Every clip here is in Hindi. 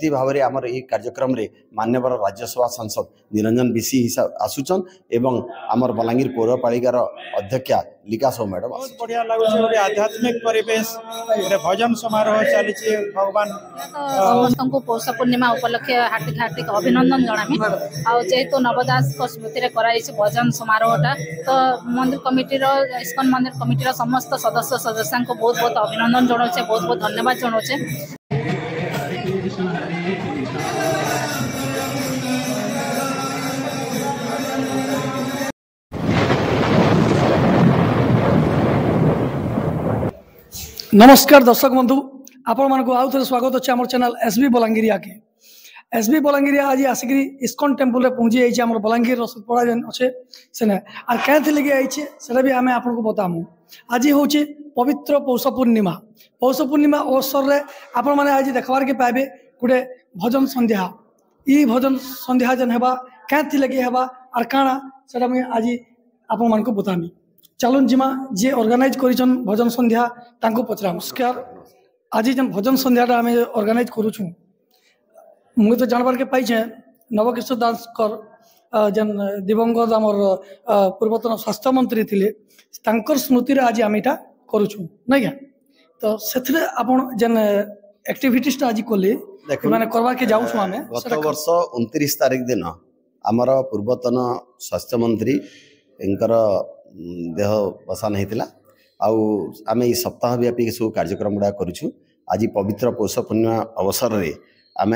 अतिथि भाव में आमर ये कार्यक्रम रे माननीय राज्यसभा सांसद निरंजन बिशी आसुचन एवं आमर बलांगीर पौरपालिकार अध्यक्षा लिका साहू मैडम बहुत बढ़िया लगुच गोटे आध्यात्मिक परिवेश गोटे भजन समारोह चली भगवान समस्त को पौष पूर्णिमा उपलक्षे हार्दिक हार्दिक अभिनंदन जनामी जेहेतु नवदास स्मृति भजन समारोहटा तो मंदिर कमिटी इस्कन मंदिर कमिटी समस्त सदस्य सदस्या को बहुत बहुत अभिनंदन जनाऊे बहुत बहुत धन्यवाद जनाऊे। नमस्कार दर्शक बंधु आपण मानक आउ थे स्वागत अच्छे आम चैनल एसबी बलांगीरिया के एसबी बलांगीरिया आज आसिक इस्कन टेम्पल रे पहुंची जाइए आम बलांगीर रसदपड़ा जेन अच्छे से आर क्या लगे आइए से भी आम आपको बतामु। आज हूँ पवित्र पौष पूर्णिमा अवसर में आपण मैंने आज देखबार के पाइबे गोटे भजन संध्या ई भजन संध्या जेन हेबा क्या लगे हेबा आर काଣା से मुझे आज आपण मानक बतामी। चलुन जिमा जे ऑर्गेनाइज करिछन भजन संध्या तांको पचरा। नमस्कार आज जन भजन संध्याटा आम ऑर्गेनाइज करूछु मुझे तो जानबार के पाइछे नवकिशोर दास जन दिवंगत आमर पूर्वतन स्वास्थ्य मंत्री थिले तांकर स्मृति रे आज आम एटा करूछु नै क्या तो सेथरे आपण जन एक्टिविटीज आज कोले माने करबा के जाउ छु आमे गत वर्ष 29 तारिख दिन आमर पूर्वतन स्वास्थ्य मंत्री इनकर देह बसान होता आम ये सप्ताह व्यापी सब कार्यक्रम गुड़ा करूँ। आज पवित्र पौष पूर्णिमा अवसर में आम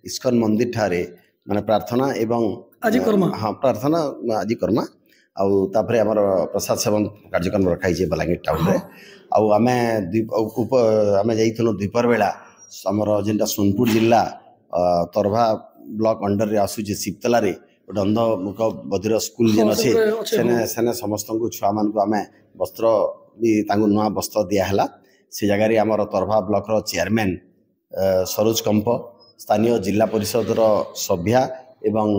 इस्कन मंदिर ठारे माने प्रार्थना एवं आज कर्मा हाँ प्रार्थना आज कर्मा आउे आम प्रसाद सेवन कार्यक्रम रखाई बलांगीर टाउन रे आम आम जाइलु द्वीपर बेला आमर जेनटा सोनपुर जिला तरभा ब्लॉक अंडर रे आसूचे शिवतला रे गोटे अंध मुख बधिर स्कूल जेन अच्छे सेने समस्त छुआ मान आम वस्त्र भी नुआ वस्त्र दिहला से जगह आमर तरभा ब्लॉक रो चेयरमैन सरोज कंप स्थानीय जिला परिषद सभ्या एवं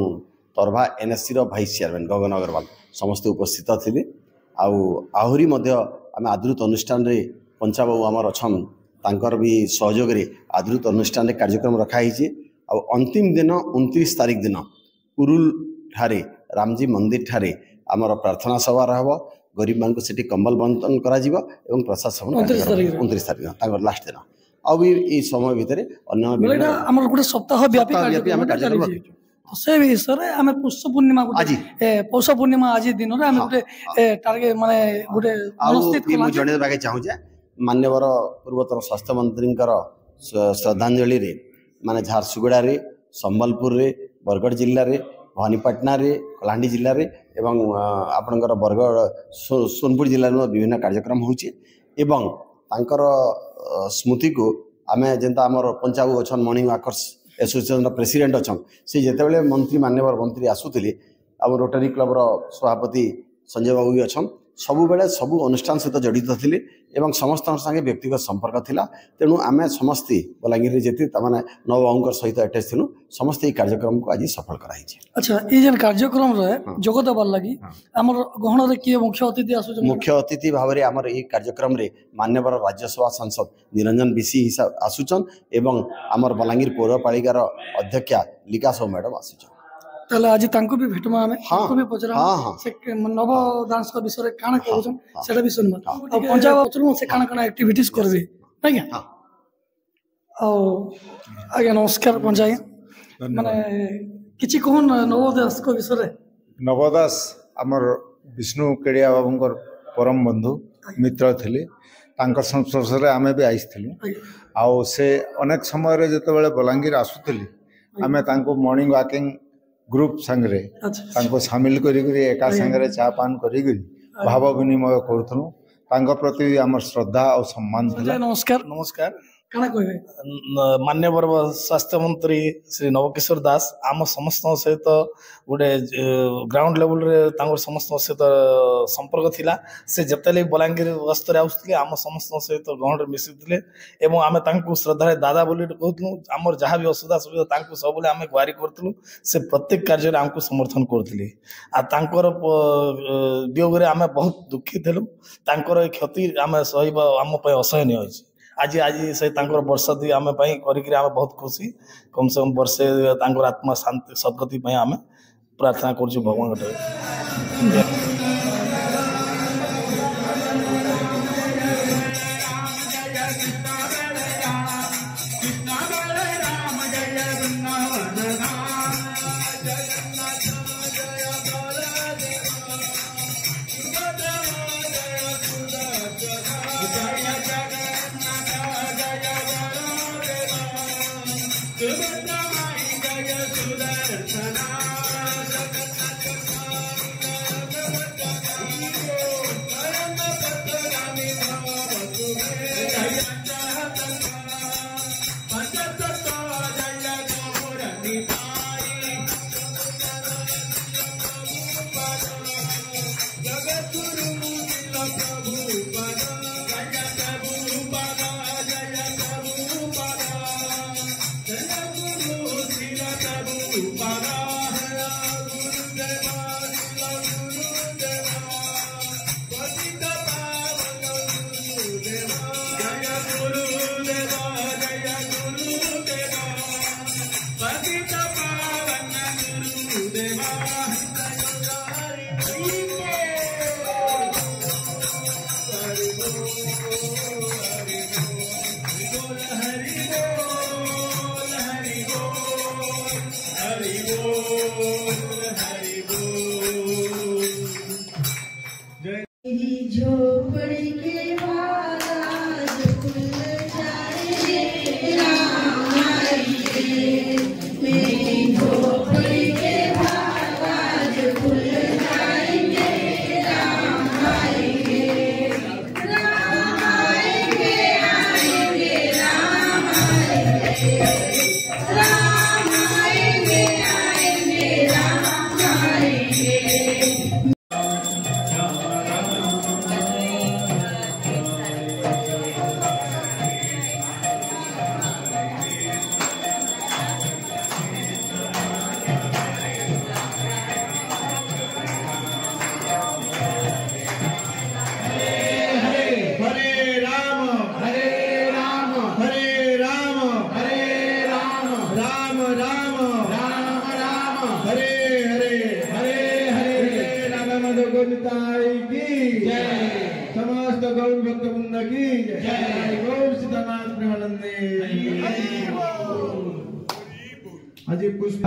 तरभा एनएससी रो भाइस चेयरमैन गगन अग्रवाल समस्त उपस्थित थे आहरी आम आदृत अनुष्ठान रे पंचाबाबू आमर अच्छन तांकर भी सहयोग रे आदृत अनुष्ठान रे कार्यक्रम रखाई अंतिम दिन 29 तारिख दिन कुरुल ठारे रामजी मंदिर ठारे आमर प्रार्थना सभा रहा गरीब मान से कंबल बंटन करा एवं प्रसाद सेवन 29 तारिख लास्ट दिन अब ये समय भितर अन्य सप्ताह व्यापी कार्यक्रम से विषय आम पौष पूर्णिमा आज पौष पूर्णिमा आज दिन में गोटे टार्गेट माने गोटे जनवाक चाहूजे माननीय पूर्वतन स्वास्थ्य मंत्री श्रद्धांजलि रे माने झारसुगुड़ा रे संबलपुर रे बरगढ़ जिले में भवानीपाटना रे कलाहांडी जिले में एवं आपणकर बरगढ़ सोनपुर जिले में विभिन्न कार्यक्रम होची एवं तांकर स्मृति को आम जेनता आमर पंचाबू अच्छन मॉर्निंग वाकर्स एसोसिएशन प्रेसिडेंट अच्छन से जितेबाला मंत्री माननीय मंत्री आसुले आम रोटरी क्लब सभापति संजय बाबू भी अच्छन सबु बेले सबु अनुष्ठान सहित जड़ित थे एवं समस्त संगे व्यक्तिगत संपर्क थिला तेणु आम समस्ते बलांगीर जेते माने नवबाबू सहित अटैच थिलु समस्त कार्यक्रम को आज सफल कराई। अच्छा ये जेन कार्यक्रम रे जोग देबार लागि हमर गहन रे किए मुख्य अतिथि आसु मुख्य अतिथि भाव में आमर ये कार्यक्रम रे माननीय राज्यसभा सांसद निरंजन बिशी आसुचन एवं आमर बलांगीर पौरपालिकार अध्यक्षा लिका साहू मैडम आसुचन ताले आज तांको भी भेटमा हमें तांको भी पचरा से नव डांस का विषय काना कहउछन सेटा भी सुनबा और पंजाब पचरु से काना एक्टिविटीज करबे नै क्या औ आगे नमस्कार पंजाय माने किछि कोन नवदास को विषय नवदास हमर विष्णु केडिया बाबूंकर परम बंधु मित्र थिले तांकर संस्पर्श रे आमे भी आइथिलु आ से अनेक समय रे जते बेले बलांगीर आसुथिले आमे तांको मॉर्निंग वॉकिंग ग्रुप संगे तांको शामिल करी एका संगे चा पान करी भाव विनिमय करूँ प्रति आम श्रद्धा और सम्मान। नमस्कार नमस्कार माननीय स्वास्थ्य मंत्री श्री नवकिशोर दास आम समस्त सहित गोटे ग्राउंड लेवल रे समस्त सहित संपर्क थिला से जतले बलांगीर गस्तर आउसले आम समस्त सहित गहन मिसिले एवं आम श्रद्धा दादा बोली कहूँ आमर जहाँ भी असुविधा सुविधा सब आम गुहारी करूँ से प्रत्येक कार्य आमको समर्थन करते वियोग आम बहुत दुखी थे क्षति आम सह आम असहनीय अच्छे आज आज से वर्ष दी आम आम बहुत खुशी कम से कम वर्षे आत्मा शांति सदगति आम प्रार्थना कर भगवान। झोपड़ी के बाज खुल जाएंगे राम आएंगे, मेरी झोपड़ी के बाज खुल जाएंगे राम आएंगे, राम आएंगे आएंगे राम आएंगे, राम आएंगे आएंगे राम आएंगे। समस्त गौर भक्त वृंद की जय। गौर सीतानाथ प्रेमानंदे अजी पुष्प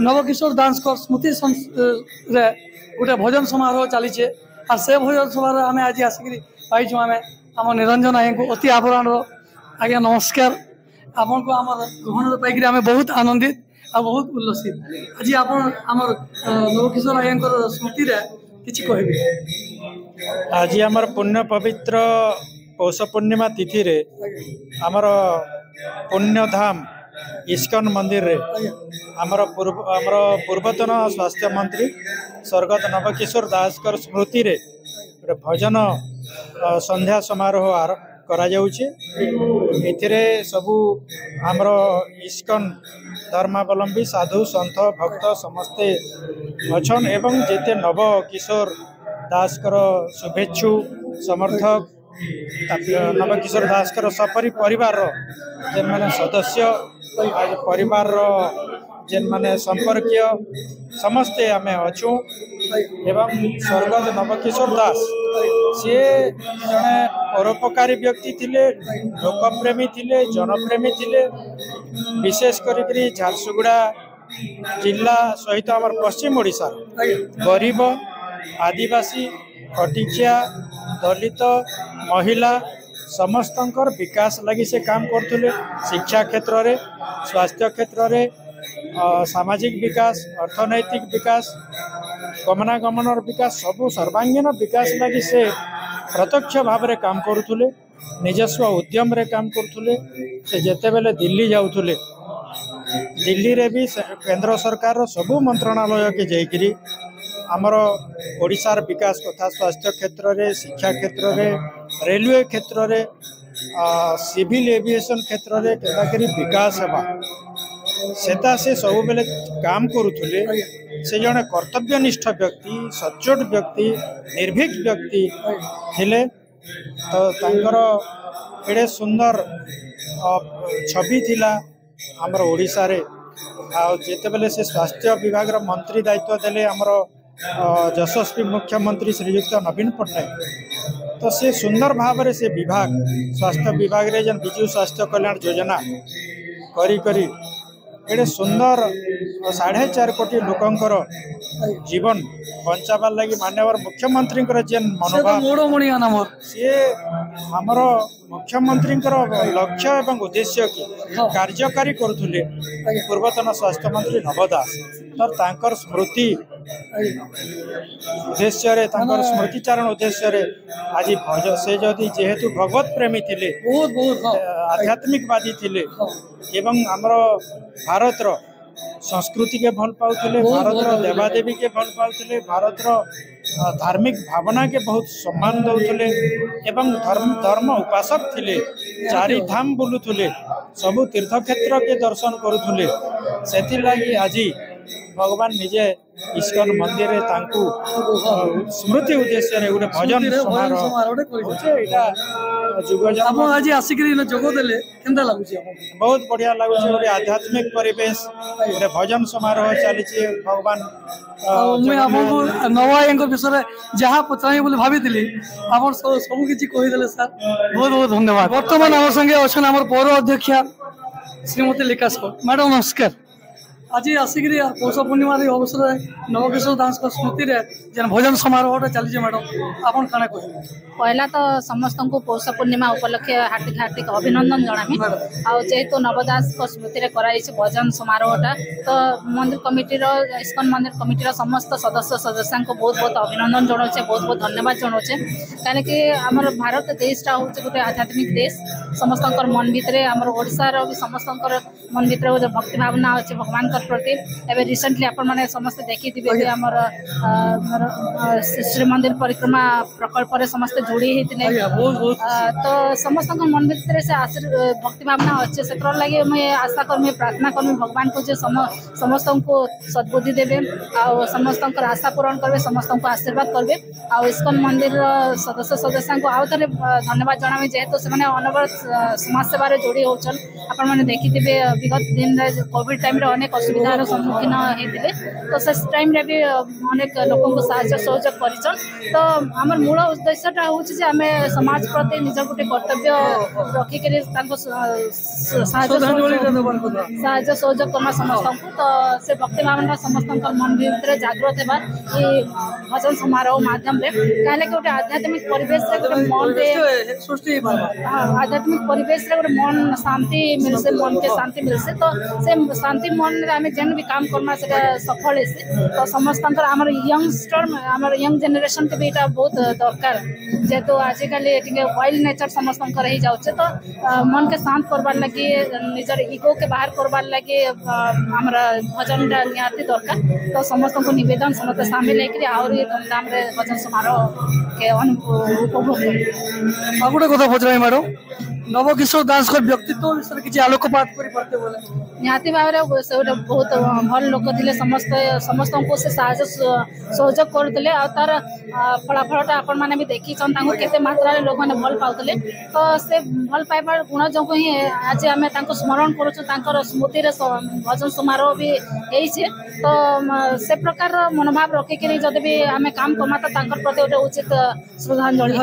नवकिशोर दास को स्मृति गोटे भजन समारोह चली और से भजन समारोह आम आज आसिक पाइचु आम आम निरंजन आई को अति आभरण आज्ञा नमस्कार आपन को आम ग्रहण पाइक आम बहुत आनंदित आ बहुत उल्लसित आज आप नवकिशोर आई स्मृति किसी कह आज आमर पुण्य पवित्र पौष पूर्णिमा तिथि रे आमर पुण्यधाम इस्कन मंदिर रे आमर पूर्वतन स्वास्थ्य मंत्री स्वर्गत नवकिशोर दास कर स्मृति रे भजन संध्या समारोह करा जाउछे। एथिरे सबू आमर इस्कन धर्मावलंबी साधु सन्थ भक्त समस्ते अछन एवं जेते नव किशोर दास कर शुभेच्छु समर्थक नवकिशोर दास कर सपरि परिवार जेन माने सदस्य परिवार जेन माने संपर्कीय समस्ते आमे अछु एवं स्वर्गत नवकिशोर दास सी जड़े परोपकारी व्यक्ति थिले, लोकप्रेमी थिले, जनप्रेमी थिले। विशेष करी झारसुगुड़ा जिला सहित आमर पश्चिम ओडिशा गरीब आदिवासी खटिकिया दलित महिला समस्तंकर विकास लगी से काम करथुले। शिक्षा क्षेत्र रे, स्वास्थ्य क्षेत्र रे, सामाजिक विकास, अर्थनैतिक विकास, गमनागमन विकास सबू सर्वांगीन विकास लगी से प्रत्यक्ष भाव में काम करुले। निजस्व उद्यम रे काम करुले। से जेते बेले दिल्ली जाउथुले, दिल्ली रे भी केंद्र सरकार रो सबू मंत्रणालय के जाइकरी आमर ओडिशार विकास कथा स्वास्थ्य क्षेत्र रे, शिक्षा क्षेत्र रे, रेलवे क्षेत्र रे सिविल एविएशन क्षेत्र में केदाकरी विकास हेबा सेता से सब बेले काम करुले से जड़े कर्तव्यनिष्ठ व्यक्ति सचोट व्यक्ति निर्भीक व्यक्ति थिले तो तांकर एडे सुंदर छवि थिला आमर ओडिशा रे जेते बेले से स्वास्थ्य विभाग मंत्री दायित्व देले आमर यशस्वी मुख्यमंत्री श्रीयुक्त नवीन पट्टनायक तो से सुंदर भाव से विभाग स्वास्थ्य विभाग रे जन विजु स्वास्थ्य कल्याण योजना करी करी एडे सुंदर 4.5 कोटी लोकंकर जीवन बचाबार लगी माननीय मुख्यमंत्री जेन मनोभाव सी आमर मुख्यमंत्री लक्ष्य एवं उद्देश्य की कार्यकारी करुले पूर्वतन स्वास्थ्य मंत्री नव दास तर स्मृति उद्देश्य रे स्मृतिचारण उद्देश्य रे आज से जदि जेहेतु भगवत प्रेमी थिले आध्यात्मिकवादी थिले एवं आमर भारत रो संस्कृति के भल पाउथिले भारत रो देवादेवी के भल पाउथिले भारत रो धार्मिक भावना के बहुत सम्मान दउथिले एवं धर्म उपासक थिले चारि धाम बुलुथिले सबु तीर्थ क्षेत्र के दर्शन करुथिले सेति लागि आजी भगवान निजे इस्कन मंदिर रे तांकु स्मृति उद्देश्य रे गोटे भजन समारोह आज आसिक जोग देले केनता लागुची बहुत बढ़िया लागुची गोटे आध्यात्मिक परिवेश गोटे भजन समारोह चली भगवान मुझे आपको नवाई विषय जहाँ पचारे बोली भाभी आप सब किसी कहीदे सर बहुत बहुत धन्यवाद। बर्तमान आम संगे अच्छा आम पौर अध्यक्षा श्रीमती लिका साहू मैडम नमस्कार। आज आसिक पौष पूर्णिमा अवसर नवकिशोर दास स्मृति जेन भजन समारोह चली मैडम आप कह पहला तो समस्त को पौष पूर्णिमा उपलक्षे हार्दिक हार्दिक अभिनंदन जनामी जेहेतु नवदास स्मृति भजन समारोहटा तो मंदिर कमिटीर इस्कन मंदिर कमिटीर समस्त सदस्य सदस्य को बहुत बहुत अभिनंदन जनाऊे बहुत बहुत धन्यवाद जनाऊे कहीं आम भारत देशटा हूँ गोटे आध्यात्मिक देश समस्त मन भितर आम ओडार भी समस्त मन भितर गोटे भक्ति भावना अच्छे भगवान प्रति एवं रिसेंटली आपण मैंने समस्त देखी आमर श्री मंदिर परिक्रमा प्रकल्प रे समस्त जोड़ी होते तो समस्त मन भितर से भक्ति भावना अच्छे से लगे मुझे आशा करमी प्रार्थना करमी भगवान को जो समस्त को सद्बुद्धि देवे आ समस्त आशा पूरण करेंगे समस्त को आशीर्वाद करेंगे आ इस्कन मंदिर सदस्य सदस्य को आउ थे धन्यवाद जनावी जेहेतु से अनवरत समाज सेवार जोड़ी होचन आपण मैंने देखी विगत दिन कोविड टाइम अनेक असुविधार सम्मुखीन होते तो से टाइम रे भी अनेक लोक को साहाय्य सहयोग कर तो आम मूल उद्देश्यटा हूँ आम समाज प्रति निज गोटे कर्तव्य रखिक साहाय्य सहयोग करना समस्त तो से भक्ति भावना समस्त मन भीतर जागृत होगा ये भजन समारोह माध्यम कहीं गोटे आध्यात्मिक परिवेश मन सृष्टि आध्यात्मिक परिवेश गोटे मन शांति मिलसे मन के शांति मिलसे तो से शांति मन आम जेन भी काम करना से सफल है तो समस्त आम यंगस्टर आम यंग जेनेरेशन के भी यहाँ बहुत दरकार जेहेतु आजिकल वाइल्ड नेचर समस्त हो जाऊे तो मन के शांत करवार लगे निजर इगो के बाहर करवार लगे आम भजन निहाती दरकार तो समस्त को निवेदन समस्त सामिल होकर आहरी धूमधाम भजन समारोह के उपभोग कर गोटे कथा पचार मैडम नवकिशोर दास व्यक्तित्व विषय किसी आलोकपात कर निहाती भाव से गोटे बहुत भल लोक थे समस्त को से साहय सहयोग करुले आ तार फलाफलटा आपण मैंने भी देखी के मात्रा लोक मैंने भल पाते तो से भल पाइबार गुण जो ही आज आम स्मरण करूँ स्मृति भजन समारोह भी होइछे तो से प्रकार मनोभाव रखिक जब भी आम काम कमा तो प्रति गोटे उचित श्रद्धांजलि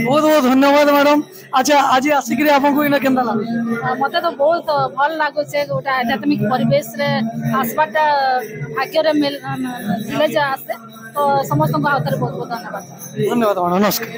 बहुत बहुत धन्यवाद मैडम। अच्छा आज आसिक आपको मत तो बहुत भल लगुचे गोटे आध्यात्मिक परिवेश आसवाटा भाग्य मिले आसे तो समस्त को आउे बहुत बहुत धन्यवाद धन्यवाद मैडम नमस्कार।